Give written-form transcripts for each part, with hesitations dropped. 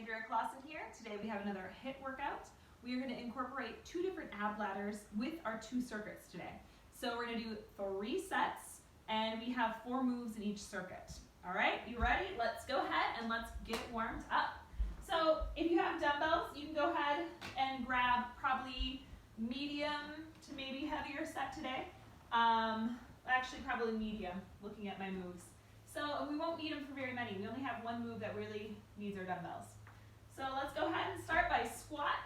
Here. Today we have another HIIT workout. We are going to incorporate 2 different ab ladders with our 2 circuits today. So we're going to do 3 sets and we have 4 moves in each circuit. All right, you ready? Let's go ahead and let's get warmed up. So if you have dumbbells, you can go ahead and grab probably medium to maybe heavier set today. Actually probably medium, looking at my moves. So we won't need them for very many. We only have 1 move that really needs our dumbbells. So let's go ahead and start by squat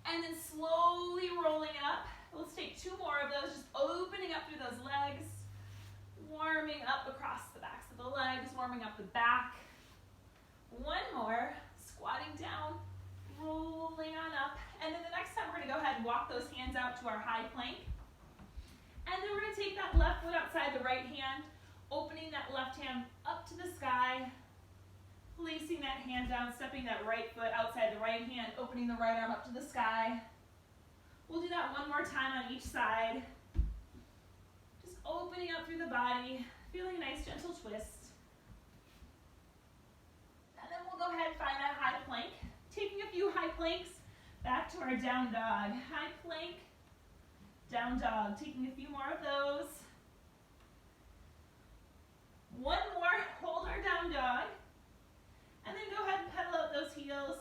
and then slowly rolling it up. Let's take 2 more of those, just opening up through those legs, warming up across the backs of the legs, warming up the back. 1 more, squatting down, rolling on up. And then the next time we're going to go ahead and walk those hands out to our high plank. And then we're going to take that left foot outside the right hand, opening that left hand up to the sky, placing that hand down, stepping that right foot outside the right hand, opening the right arm up to the sky. We'll do that 1 more time on each side. Just opening up through the body, feeling a nice gentle twist. And then we'll go ahead and find that high plank. Taking a few high planks back to our down dog. High plank, down dog. Taking a few more of those. 1 more, hold our down dog. And then go ahead and pedal out those heels.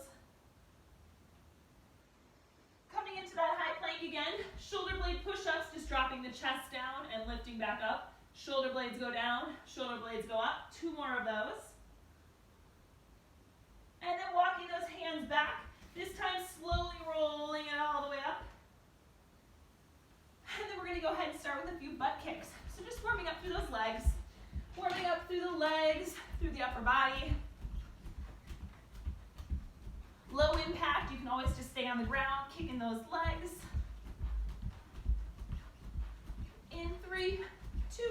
Coming into that high plank again, shoulder blade push-ups, just dropping the chest down and lifting back up. Shoulder blades go down, shoulder blades go up. 2 more of those. And then walking those hands back, this time slowly rolling it all the way up. And then we're going to go ahead and start with a few butt kicks. So just warming up through those legs, warming up through the legs, through the upper body. Low impact, you can always just stay on the ground, kicking those legs. In 3, 2,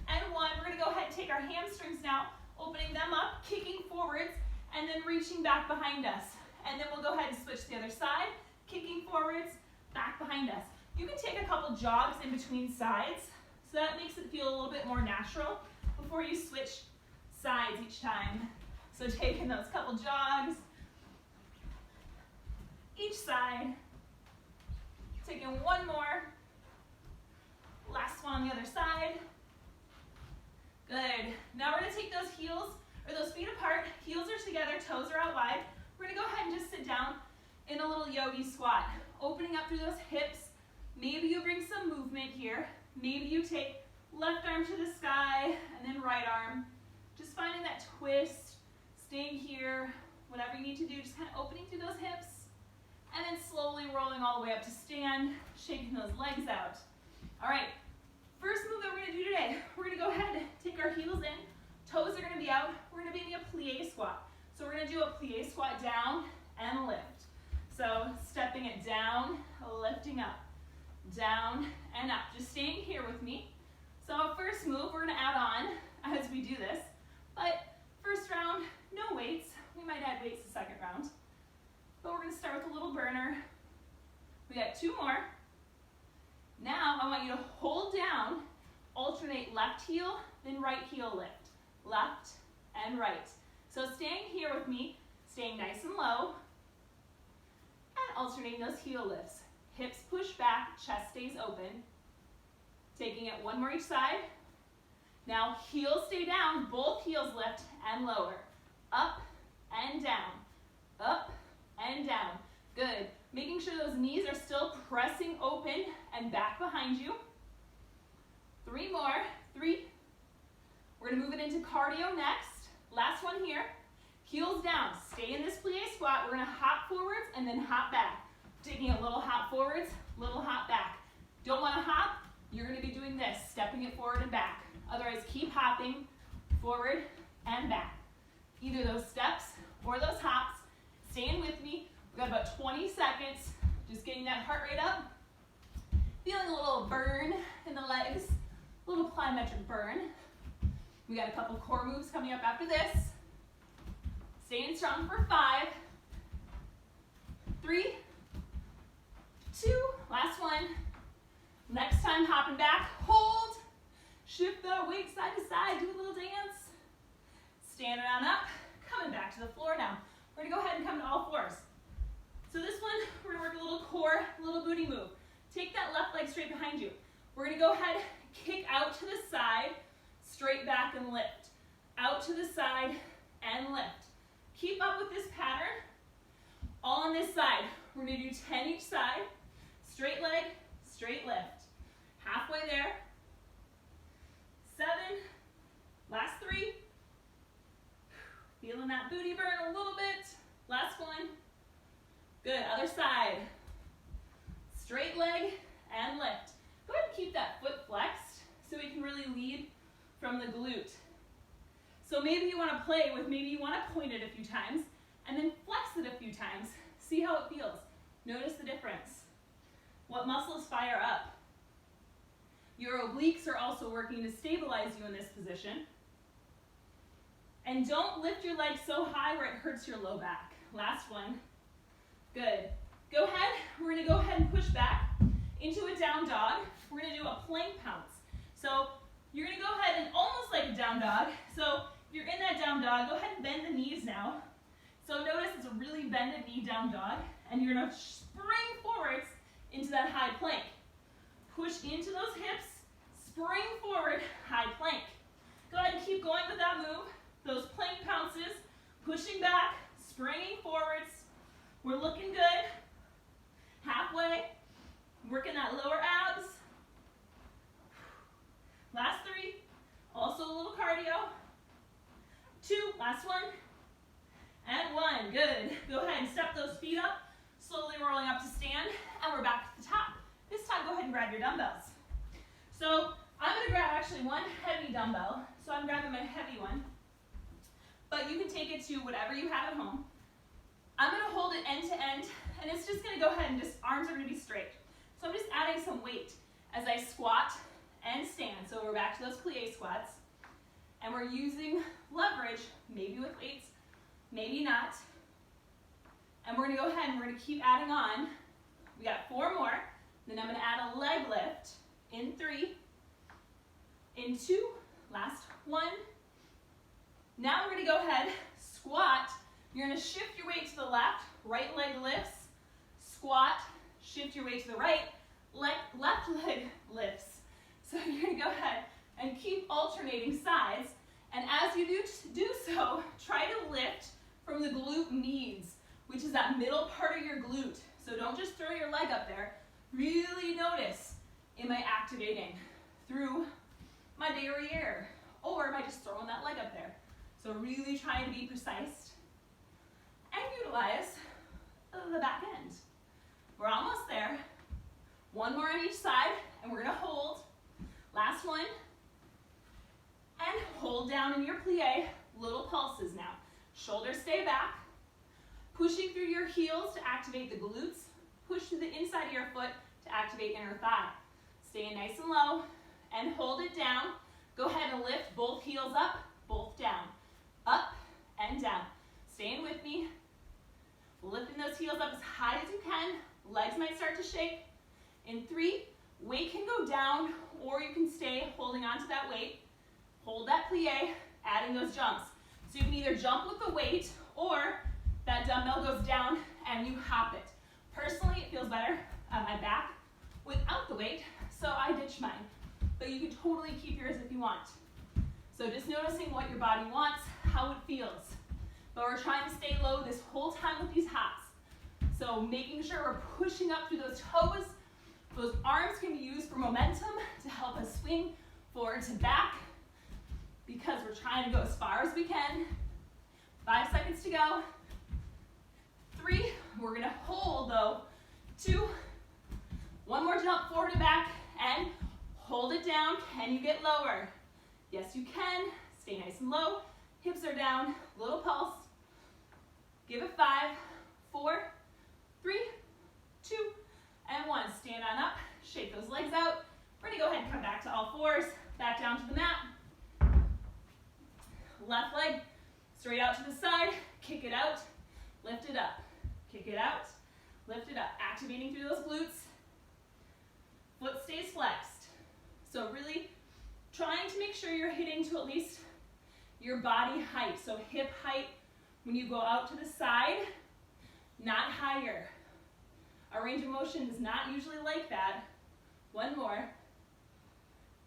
and 1. We're going to go ahead and take our hamstrings now, opening them up, kicking forwards, and then reaching back behind us. And then we'll go ahead and switch to the other side, kicking forwards, back behind us. You can take a couple jogs in between sides, so that makes it feel a little bit more natural before you switch sides each time. So taking those couple jogs, each side, taking 1 more, last one on the other side. Good. Now we're going to take those heels, or those feet apart, heels are together, toes are out wide. We're going to go ahead and just sit down in a little yogi squat, opening up through those hips. Maybe you bring some movement here. Maybe you take left arm to the sky and then right arm. Just finding that twist, staying here, whatever you need to do, just kind of opening through those hips. And then slowly rolling all the way up to stand, shaking those legs out. All right, first move that we're going to do today, we're going to go ahead and take our heels in, toes are going to be out, we're going to be in a plie squat. So we're going to do a plie squat down and lift. So stepping it down, lifting up, down and up. Just staying here with me. So first move, we're going to add on as we do this. But first round, no weights. We might add weights the second round. But we're going to start with a little burner. We got 2 more. Now I want you to hold down, alternate left heel, then right heel lift. Left and right. So staying here with me, staying nice and low, and alternating those heel lifts. Hips push back, chest stays open. Taking it 1 more each side. Now heels stay down, both heels lift and lower. Up and down. Up and down. Good. Making sure those knees are still pressing open and back behind you. 3 more. 3. We're going to move it into cardio next. Last one here. Heels down. Stay in this plie squat. We're going to hop forwards and then hop back. Taking a little hop forwards, little hop back. Don't want to hop? You're going to be doing this, stepping it forward and back. Otherwise, keep hopping forward and back. Either those steps or those hops. Staying with me. We've got about 20 seconds. Just getting that heart rate up. Feeling a little burn in the legs. A little plyometric burn. We got a couple core moves coming up after this. Staying strong for 5, 3, 2, last one. Next time, hopping back, hold. Shift the weight side to side, do a little dance. Standing on up, coming back to the floor now. We're gonna go ahead and come to all swing move. Take that left leg straight behind you. We're gonna go ahead, kick out to the side, straight back and lift. Out to the side and lift. Keep up with this pattern. All on this side. We're gonna do 10 each side. Straight leg, straight lift. Halfway there. 7, last 3. Feeling that booty burn a little bit. Last one. Good, other side. Straight leg and lift. Go ahead and keep that foot flexed so we can really lead from the glute. So maybe you want to play with, maybe you want to point it a few times and then flex it a few times. See how it feels. Notice the difference. What muscles fire up? Your obliques are also working to stabilize you in this position. And don't lift your legs so high where it hurts your low back. Last one. Good. Go ahead. We're going to go ahead and push back into a down dog. We're going to do a plank pounce. So you're going to go ahead and almost like a down dog. So if you're in that down dog, go ahead and bend the knees now. So notice it's a really bended knee down dog. And you're going to spring forwards into that high plank. Push into those hips. Spring forward, high plank. Go ahead and keep going with that move. Those plank pounces, pushing back, springing forwards. We're looking good. Halfway, working that lower abs. Last 3, also a little cardio. 2, last one. And 1, good. Go ahead and step those feet up, slowly rolling up to stand, and we're back to the top. This time, go ahead and grab your dumbbells. So I'm gonna grab actually one heavy dumbbell. So I'm grabbing my heavy one. But you can take it to whatever you have at home. I'm gonna hold it end to end, and it's just gonna go ahead and just, arms are gonna be straight. So I'm just adding some weight as I squat and stand. So we're back to those plie squats. And we're using leverage, maybe with weights, maybe not. And we're gonna go ahead and we're gonna keep adding on. We got 4 more. Then I'm gonna add a leg lift in 3, in 2, last 1. Now we're gonna go ahead, squat. You're gonna shift your weight to the left, right leg lifts, squat, shift your weight to the right, left leg lifts. So you're gonna go ahead and keep alternating sides. And as you do so, try to lift from the glute medius, which is that middle part of your glute. So don't just throw your leg up there. Really notice, am I activating through my derriere? Or am I just throwing that leg up there? So really trying to be precise and utilize the back end. We're almost there. 1 more on each side, and we're gonna hold. Last one. And hold down in your plie. Little pulses now. Shoulders stay back. Pushing through your heels to activate the glutes. Push to the inside of your foot to activate inner thigh. Stay nice and low and hold it down. Go ahead and lift both heels up, both down. Up and down. Staying with me. Lifting those heels up as high as you can. Legs might start to shake. In 3, weight can go down or you can stay holding on to that weight. Hold that plie, adding those jumps. So you can either jump with the weight or that dumbbell goes down and you hop it. Personally, it feels better on my back without the weight, so I ditch mine. But you can totally keep yours if you want. So just noticing what your body wants, how it feels. But we're trying to stay low this whole time with these hops. So making sure we're pushing up through those toes. Those arms can be used for momentum to help us swing forward to back because we're trying to go as far as we can. 5 seconds to go. 3, we're gonna hold though. 2, 1 more jump forward and back and hold it down. Can you get lower? Yes, you can. Stay nice and low. Hips are down, little pulse. Give it 5, 4, 3, 2, and 1. Stand on up, shake those legs out. We're gonna go ahead and come back to all 4s, back down to the mat. Left leg, straight out to the side, kick it out, lift it up. Kick it out, lift it up. Activating through those glutes. Foot stays flexed. So really trying to make sure you're hitting to at least your body height. So hip height when you go out to the side, not higher. Our range of motion is not usually like that. One more,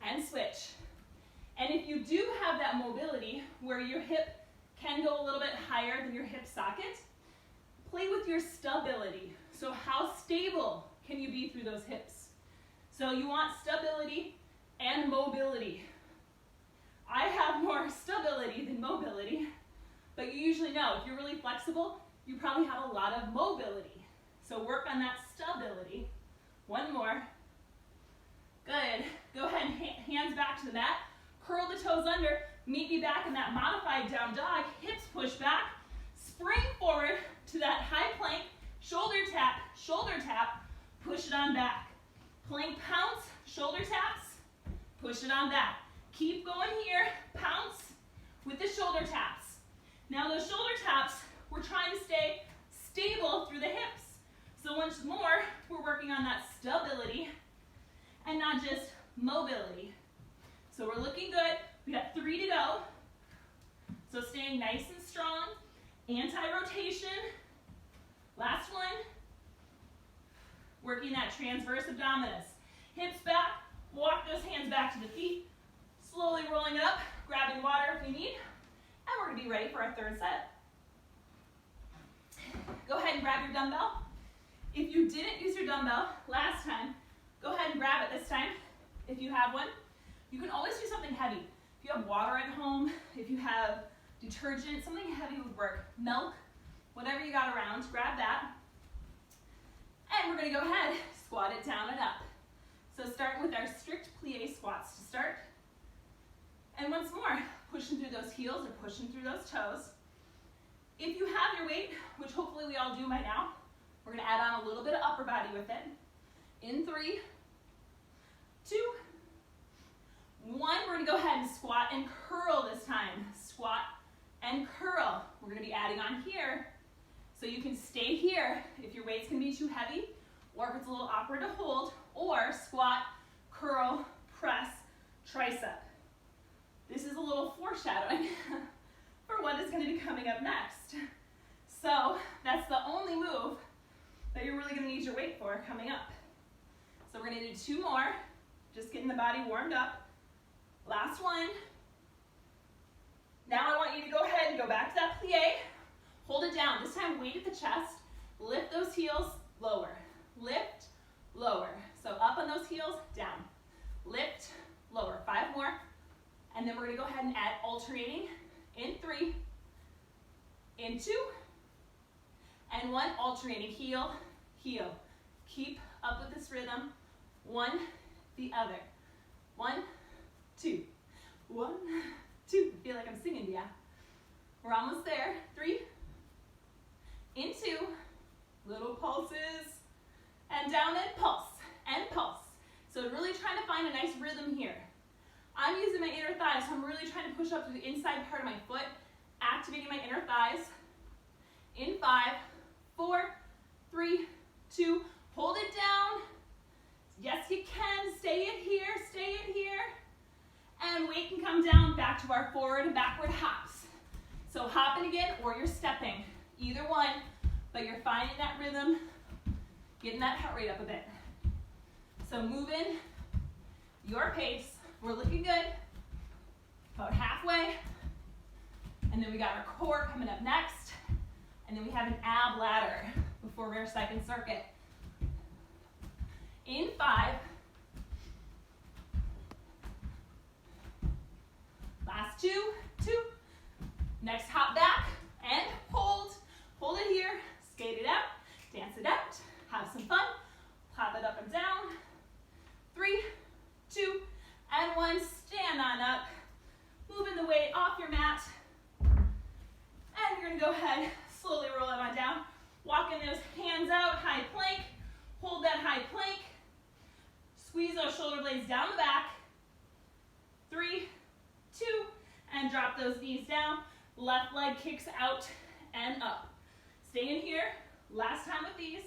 and switch. And if you do have that mobility where your hip can go a little bit higher than your hip socket, play with your stability. So how stable can you be through those hips? So you want stability and mobility. I have more stability than mobility, but you usually know if you're really flexible, you probably have a lot of mobility. So work on that stability. One more. Good. Go ahead and hands back to the mat. Curl the toes under. Meet me back in that modified down dog. Hips push back. Spring forward to that high plank. Shoulder tap, push it on back. Plank pounce, shoulder taps, push it on back. Keep going here, pounce with the shoulder taps. Now those shoulder taps, we're trying to stay stable through the hips. So once more, we're working on that stability and not just mobility. So we're looking good. We got 3 to go. So staying nice and strong, anti-rotation. Last one. Working that transverse abdominis. Hips back, walk those hands back to the feet. Slowly rolling it up, grabbing water if you need. And we're going to be ready for our third set. Go ahead and grab your dumbbell. If you didn't use your dumbbell last time, go ahead and grab it this time if you have one. You can always do something heavy. If you have water at home, if you have detergent, something heavy would work. Milk, whatever you got around, grab that. And we're going to go ahead, squat it down and up. So starting with our strict plie squats to start. And once more, pushing through those heels or pushing through those toes. If you have your weight, which hopefully we all do by now, we're going to add on a little bit of upper body with it. In 3, 2, 1, we're going to go ahead and squat and curl this time. Squat and curl. We're going to be adding on here. So you can stay here if your weight's going to be too heavy, or if it's a little awkward to hold, or squat, curl, press, tricep. This is a little foreshadowing for what is going to be coming up next. So that's the only move that you're really going to need your weight for coming up. So we're going to do 2 more, just getting the body warmed up. Last one. Now I want you to go ahead and go back to that plie. Hold it down. This time weight at the chest. Lift those heels, lower. Lift, lower. So up on those heels, down. Lift, lower. 5 more. And then we're going to go ahead and add alternating in 3, in 2, and 1. Alternating heel, heel. Keep up with this rhythm. 1, the other. 1, 2. 1, 2. I feel like I'm singing, yeah. We're almost there. 3, in 2, little pulses, and down and pulse, and pulse. So really trying to find a nice rhythm here. I'm using my inner thighs, so I'm really trying to push up through the inside part of my foot, activating my inner thighs. In 5, 4, 3, 2, hold it down. Yes, you can. Stay it here, stay it here. And weight can come down back to our forward and backward hops. So hopping again, or you're stepping. Either one, but you're finding that rhythm, getting that heart rate up a bit. So moving your pace. We're looking good. About halfway. And then we got our core coming up next. And then we have an ab ladder before our second circuit. In 5. Last 2, 2. Next hop back and hold. Hold it here, skate it out, dance it out, have some fun, pop it up and down. 3, 2, and 1, stand on up, moving the weight off your mat. And you're gonna go ahead, slowly roll it on down, walking those hands out, high plank, hold that high plank, squeeze those shoulder blades down the back. 3, 2, and drop those knees down, left leg kicks out and up. Stay in here, last time with these.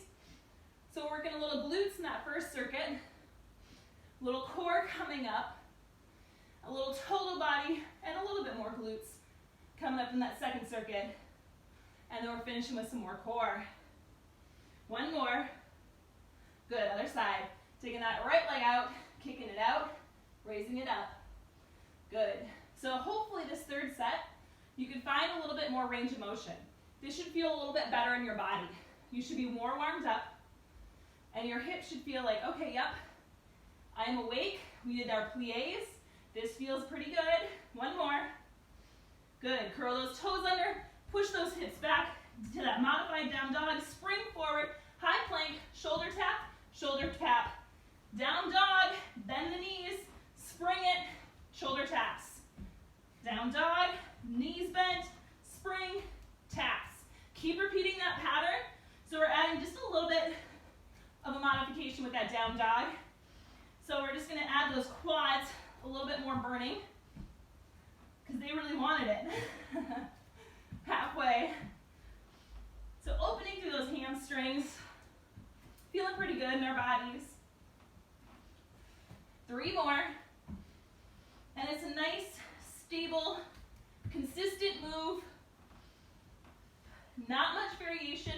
So we're working a little glutes in that first circuit, a little core coming up, a little total body, and a little bit more glutes coming up in that second circuit. And then we're finishing with some more core. 1 more. Good, other side. Taking that right leg out, kicking it out, raising it up. Good. So hopefully this third set, you can find a little bit more range of motion. This should feel a little bit better in your body. You should be more warmed up, and your hips should feel like, okay, yep, I am awake. We did our plies. This feels pretty good. One more. Good. Curl those toes under, push those hips back to that modified down dog. Spring forward, high plank, shoulder tap, down dog, bend the knees, spring it, shoulder taps. Down dog, knees bent, spring, taps. Keep repeating that pattern. So we're adding just a little bit of a modification with that down dog. So we're just going to add those quads a little bit more burning because they really wanted it. Halfway. So opening through those hamstrings, feeling pretty good in our bodies. 3 more. And it's a nice, stable, consistent move. Not much variation,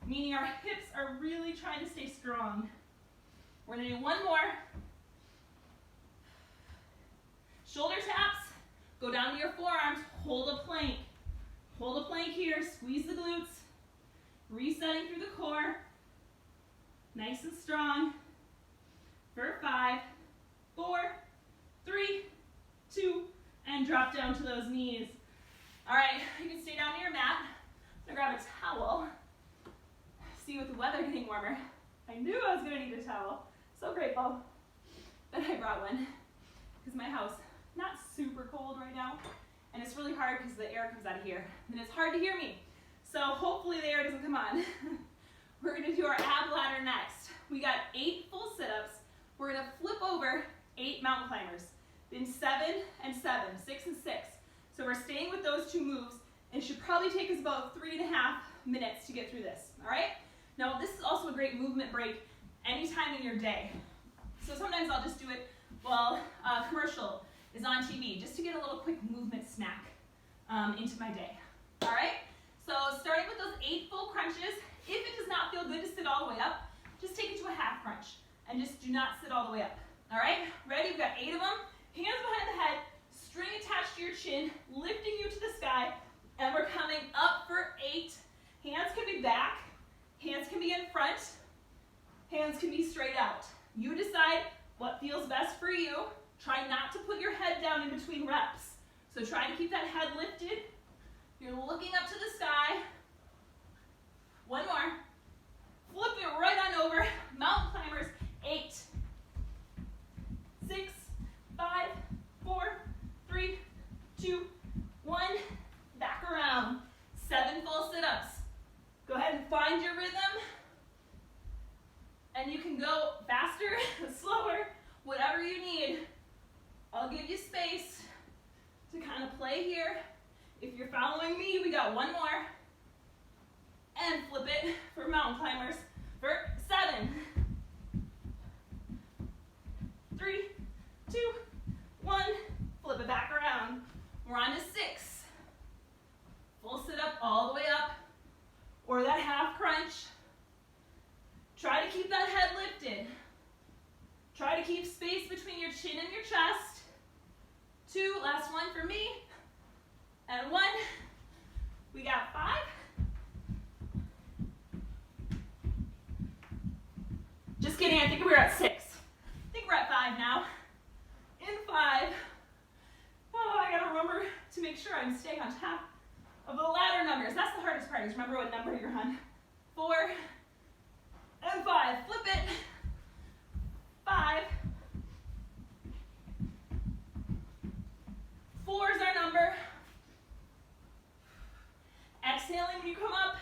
meaning our hips are really trying to stay strong. We're going to do 1 more. Shoulder taps, go down to your forearms, hold a plank. Hold a plank here, squeeze the glutes, resetting through the core, nice and strong, for 5, 4, 3, 2, and drop down to those knees. All right, you can stay down to your mat. I'm gonna grab a towel. See, with the weather getting warmer, I knew I was gonna need a towel. So grateful that I brought one, because my house, not super cold right now, and it's really hard because the air comes out of here, and it's hard to hear me. So hopefully the air doesn't come on. We're gonna do our ab ladder next. We got 8 full sit-ups. We're gonna flip over 8 mountain climbers. Then 7 and 7, 6 and 6. So we're staying with those 2 moves, and it should probably take us about 3.5 minutes to get through this, all right? Now this is also a great movement break anytime in your day. So sometimes I'll just do it while a commercial is on TV, just to get a little quick movement snack into my day, all right? So starting with those 8 full crunches, if it does not feel good to sit all the way up, just take it to a half crunch, and just do not sit all the way up, all right? Ready? We've got 8 of them. Hands behind the head, string attached to your chin, lifting you to the sky, and we're coming up for 8. Hands can be back, hands can be in front, hands can be straight out. You decide what feels best for you. Try not to put your head down in between reps. So try to keep that head lifted. You're looking up to the sky. 1 more. Flip it right on over. Mountain climbers, 8, 6, 5, 4, 3, 2, 1. Back around. 7 full sit-ups. Go ahead and find your rhythm. And you can go faster, slower, whatever you need. I'll give you space to kind of play here. If you're following me, we got 1 more. And flip it for mountain climbers for 7. 3, 2, 1. Flip it back around. We're on to 6. Full sit up all the way up. Or that half crunch. Try to keep that head lifted. Try to keep space between your chin and your chest. 2, last one for me. And 1. We got 5. Just kidding, I think we were at 6. I think we're at 5 now. In 5. Oh, I gotta remember to make sure I'm staying on top of the ladder numbers. That's the hardest part, is remember what number you're on. 4 and 5. Flip it. 5. 4 is our number. Exhaling when you come up.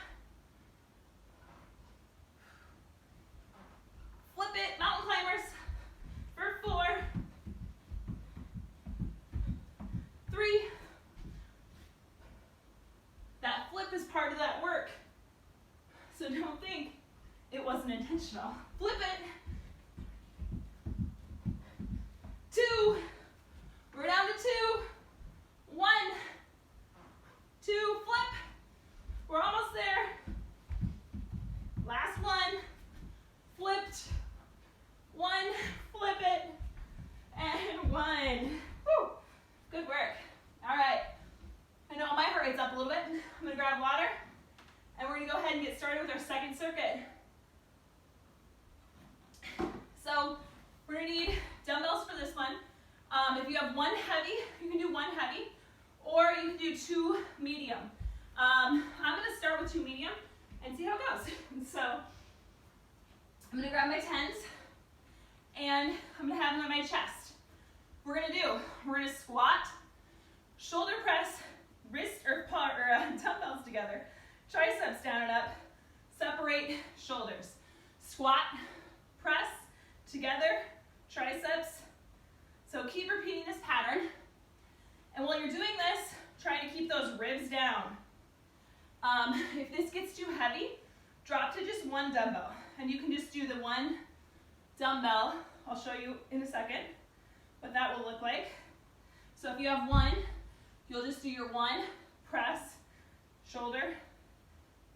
Flip it, mountain climbers, for 4, 3. That flip is part of that work, so don't think it wasn't intentional. Flip it. 2, we're down to 2, 1, 2, flip, we're almost there. Last one, flipped. ahead and get started with our second circuit. So we're going to need dumbbells for this one. If you have one heavy, you can do one heavy, or you can do two medium. I'm going to start with two medium and see how it goes. So I'm going to grab my 10s and I'm going to have them on my chest. We're going to squat, shoulder press, wrist or dumbbells together, triceps down and up, separate shoulders. Squat, press, together, triceps. So keep repeating this pattern. And while you're doing this, try to keep those ribs down. If this gets too heavy, drop to just one dumbbell. And you can just do the one dumbbell. I'll show you in a second what that will look like. So if you have one, you'll just do your one, press, shoulder,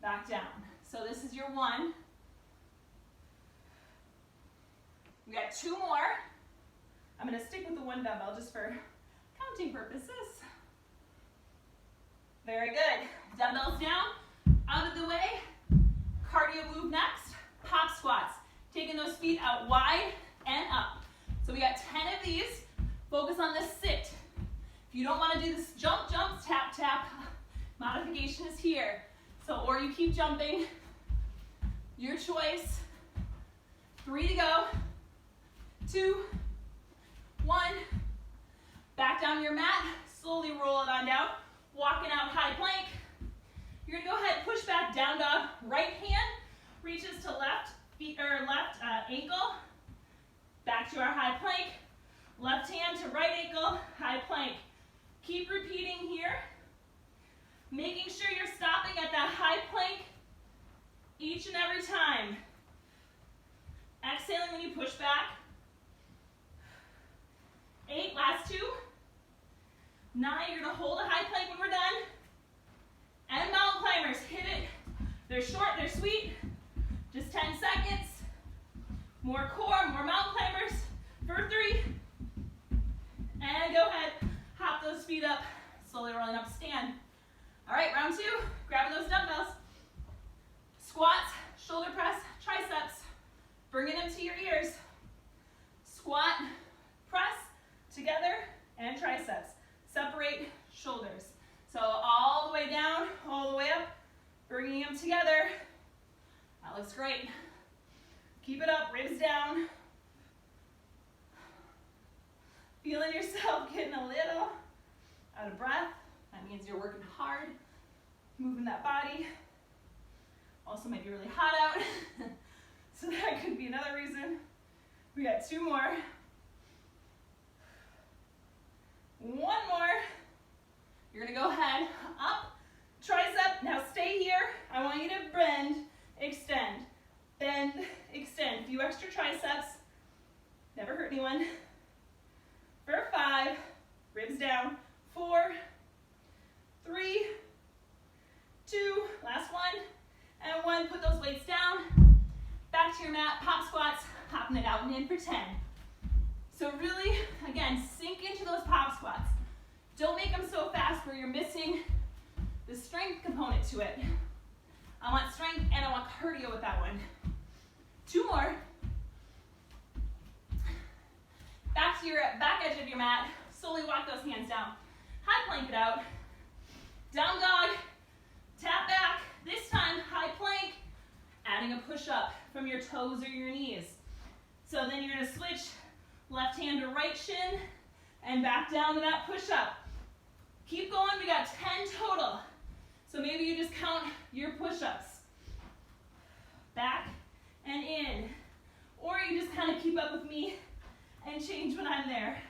back down. So this is your one. We got two more. I'm going to stick with the one dumbbell just for counting purposes. Very good. Dumbbells down, out of the way. Cardio move next. Pop squats. Taking those feet out wide and up. So we got 10 of these. Focus on the sit. If you don't want to do this jump, tap, tap, modification is here. So, or you keep jumping. Your choice. 3 to go. 2, 1. Back down your mat. Slowly roll it on down. Walking out high plank. You're going to go ahead and push back, down dog. Right hand reaches to left ankle. Back to our high plank. Left hand to right ankle, high plank. Keep repeating here. Making sure you're stopping at that high plank each and every time. Exhaling when you push back. 8, last 2. 9, you're going to hold a high plank when we're done. And mountain climbers, hit it. They're short, they're sweet. Just 10 seconds. More core, more mountain climbers for 3. And go ahead, hop those feet up. Slowly rolling up to stand. All right, round 2, grabbing those dumbbells. Squats, shoulder press, triceps. Bringing them to your ears. Squat, press, together, and triceps. Separate shoulders. So all the way down, all the way up, bringing them together. That looks great. Keep it up, ribs down. Feeling yourself getting a little out of breath. That means you're working hard, moving that body. Also might be really hot out, so that could be another reason. We got 2 more. 1 more. You're gonna go ahead, up, tricep. Now stay here. I want you to bend, extend, extend. A few extra triceps. Never hurt anyone. For 5, ribs down. 4, 3, 2, last 1, and 1. Put those weights down. Back to your mat, pop squats, hopping it out and in for 10. So really, again, sink into those pop squats. Don't make them so fast where you're missing the strength component to it. I want strength and I want cardio with that one. 2 more. Back to your back edge of your mat. Slowly walk those hands down. High plank it out. Down dog. Tap back. This time, high plank. Adding a push up from your toes or your knees. So then you're going to switch left hand to right shin and back down to that push up. Keep going. We got 10 total. So maybe you just count your push-ups. Back and in. Or you just kind of keep up with me and change when I'm there.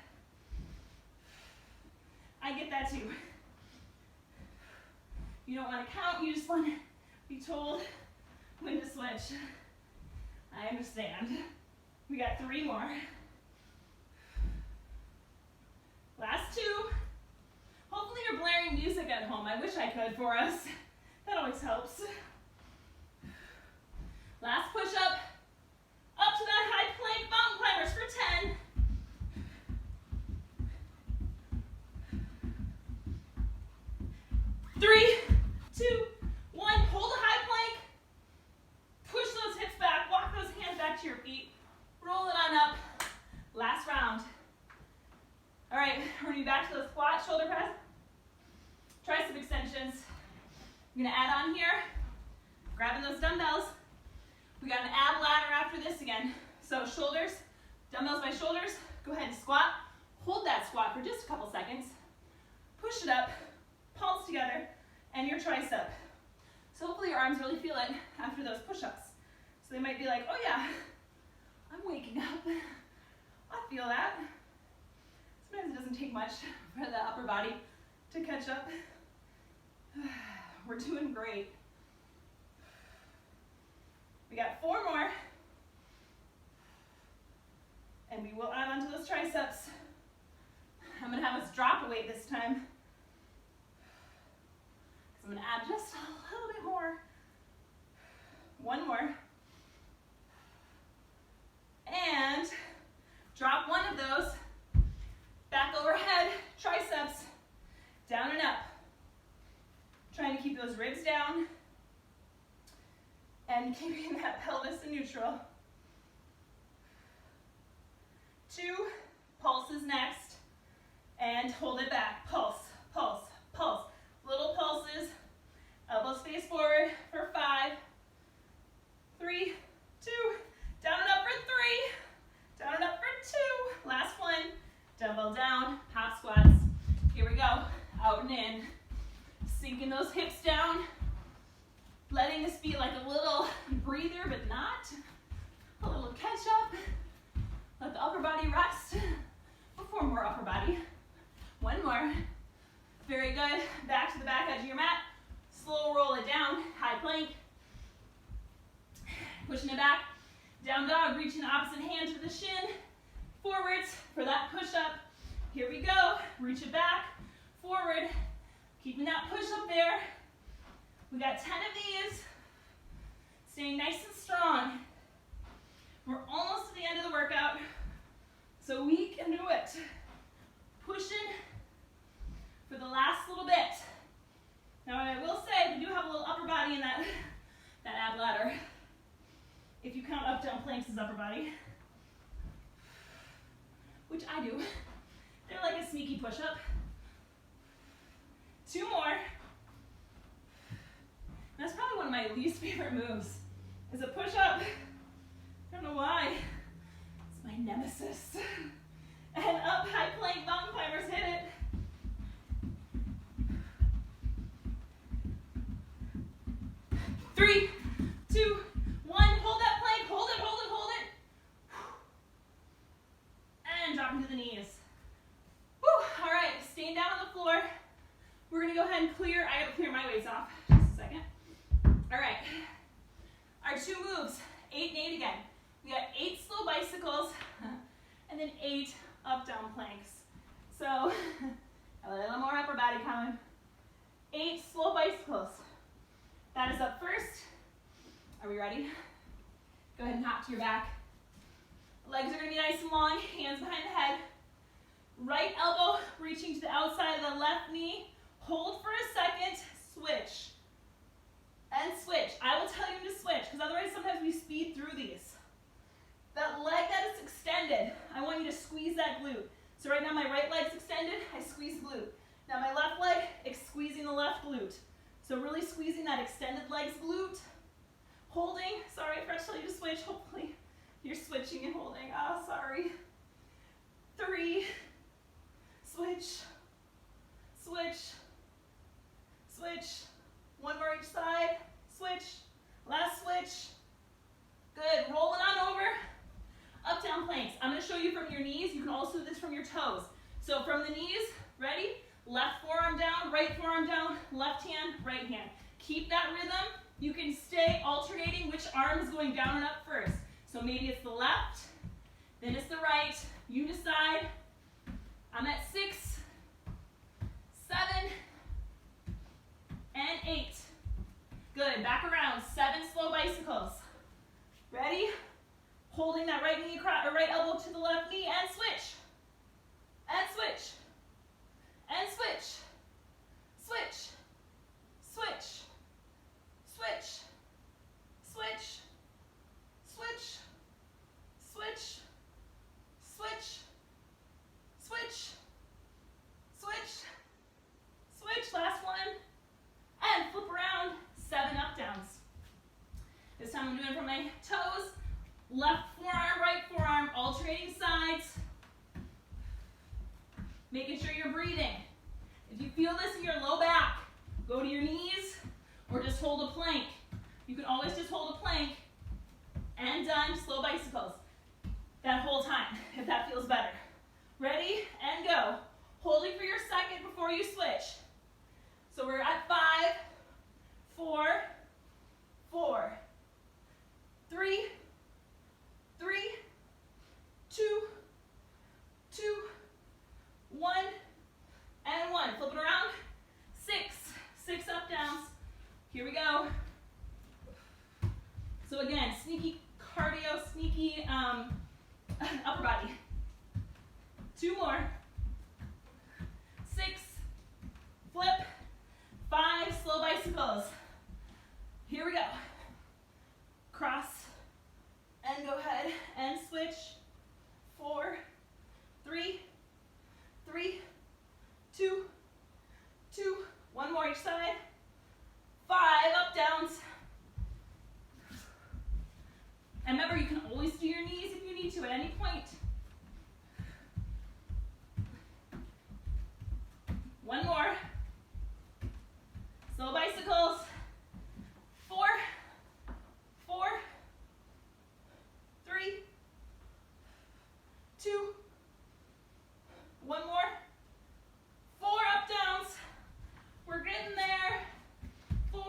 I get that too. You don't want to count, you just want to be told when to switch. I understand. We got 3 more. Last 2. Hopefully you're blaring music at home. I wish I could for us. That always helps. Last push up. Up to that high plank, mountain climbers for 10. 3, 2, 1. Hold a high plank. We're gonna add on here, grabbing those dumbbells. We got an ab ladder after this again. So shoulders, dumbbells by shoulders, go ahead and squat. Hold that squat for just a couple seconds. Push it up, palms together, and your tricep. So hopefully your arms really feel it after those push-ups. So they might be like, oh yeah, I'm waking up. I feel that. Sometimes it doesn't take much for the upper body to catch up. We're doing great. We got 4 more. And we will add onto those triceps. I'm gonna have us drop a weight this time. I'm gonna add just a little bit more. 1 more. And drop one of those. Back overhead, triceps, down and up. Trying to keep those ribs down and keeping that pelvis in neutral. 2 pulses next, and hold it back. Pulse, pulse, pulse. Little pulses, elbows face forward for 5, 3, 2, down and up for 3, down and up for 2. Last one, dumbbell down, half squats. Here we go, out and in. Sinking those hips down, letting this be like a little breather, but not. A little catch up. Let the upper body rest before more upper body. 1 more. Very good. Back to the back edge of your mat. Slow roll it down. High plank. Pushing it back. Down dog. Reaching the opposite hand to the shin. Forwards for that push up. Here we go. Reach it back. Forward. Keeping that push up there. We got 10 of these. Staying nice and strong. We're almost to the end of the workout, so we can do it. Pushing for the last little bit. Now I will say, we do have a little upper body in that ab ladder. If you count Uptown Planks as upper body, which I do. They're like a sneaky push-up. 2 more. That's probably one of my least favorite moves, is a push-up. I don't know why. It's my nemesis. And up, high plank, mountain climbers, hit it. Three, 2, 1, hold that plank, hold it, hold it, hold it. And drop into the knees. Whew. All right, staying down on the floor. We're gonna go ahead and clear, I gotta clear my weights off, just a second. All right, our 2 moves, 8 and 8 again. We got 8 slow bicycles, and then 8 up-down planks. So, a little more upper body coming. 8 slow bicycles. That is up first. Are we ready? Go ahead and hop to your back. Legs are gonna be nice and long, hands behind the head. Right elbow reaching to the outside of the left knee. Hold for a second, switch. And switch. I will tell you to switch, because otherwise sometimes we speed through these. That leg that is extended, I want you to squeeze that glute. So right now my right leg's extended, I squeeze the glute. Now my left leg, squeezing the left glute. So really squeezing that extended leg's glute. Holding, sorry, I forgot to tell you to switch. Hopefully you're switching and holding. Oh, sorry. 3, switch, switch, switch. 1 more each side, switch, last switch. Good, rolling on over. Uptown planks. I'm gonna show you from your knees. You can also do this from your toes. So from the knees, ready? Left forearm down, right forearm down, left hand, right hand. Keep that rhythm. You can stay alternating which arm is going down and up first. So maybe it's the left, then it's the right. You decide. I'm at 6, 7, and 8. Good, back around, 7 slow bicycles. Ready? Holding that right knee across, or right elbow to the left knee, and switch. And switch. And switch. Switch. Switch. Switch. Switch. Switch. Switch. Switch. Switch. Switch. Switch. Last one. And flip around. my toes, left forearm, right forearm, alternating sides. Making sure you're breathing. If you feel this in your low back, go to your knees or just hold a plank. You can always just hold a plank and done. Slow bicycles that whole time if that feels better. Ready and go. Holding for your second before you switch. So we're at 5, 4, 4, 3, 3, 2, 2, 1, and 1. Flip it around. 6 up downs. Here we go. So again, sneaky cardio, sneaky upper body. 2 more. 6, flip. 5, slow bicycles. Here we go. Cross and go ahead and switch. 4, 3, 3, 2, 2. 1 more each side. 5 up downs. And remember, you can always do your knees if you need to at any point. 1 more. Slow bicycles. 4, 4, 3, 2, 1 more. 4 up downs. We're getting there. 4.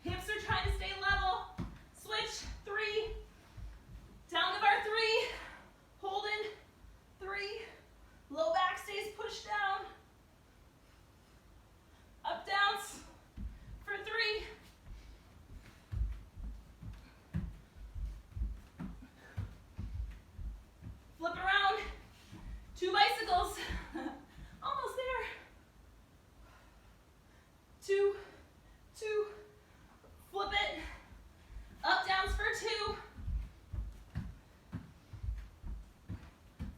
Hips are trying to stay level. Switch. 3. Down to bar 3. Holding. 3. Low back stays pushed down. Up downs for 3. Flip around. 2 bicycles. Almost there. 2, 2. Flip it. Up downs for 2.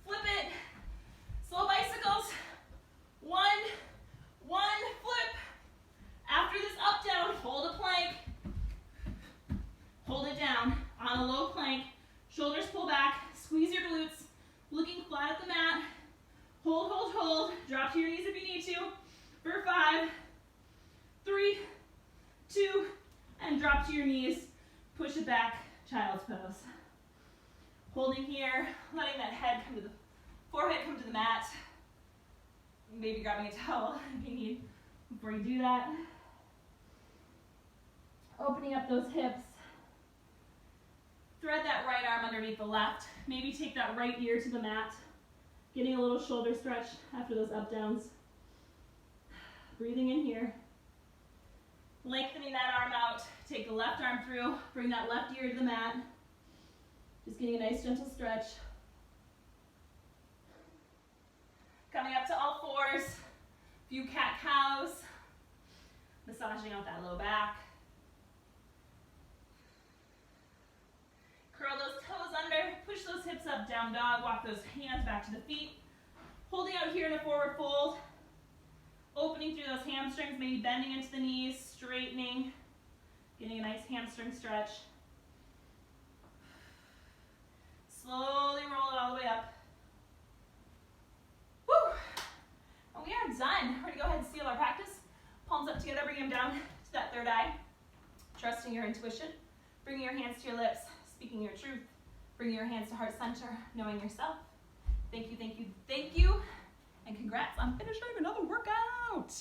Flip it. Slow bicycles. 1, 1, flip. After this up down, hold a plank. Hold it down on a low plank. Shoulders pull back. Squeeze your glutes. Looking flat at the mat. Hold, hold, hold. Drop to your knees if you need to. For 5, 3, 2, and drop to your knees. Push it back, child's pose. Holding here, letting that head come to the forehead come to the mat. Maybe grabbing a towel if you need before you do that. Opening up those hips. Thread that right arm underneath the left. Maybe take that right ear to the mat. Getting a little shoulder stretch after those up downs. Breathing in here. Lengthening that arm out. Take the left arm through. Bring that left ear to the mat. Just getting a nice gentle stretch. Coming up to all fours. Few cat-cows. Massaging out that low back. Curl those toes under, push those hips up, down dog, walk those hands back to the feet. Holding out here in a forward fold. Opening through those hamstrings, maybe bending into the knees, straightening. Getting a nice hamstring stretch. Slowly roll it all the way up. Woo! And we are done. We're going to go ahead and seal our practice. Palms up together, bring them down to that third eye. Trusting your intuition. Bringing your hands to your lips. Speaking your truth. Bring your hands to heart center, knowing yourself. Thank you, thank you, thank you. And congrats on finishing another workout.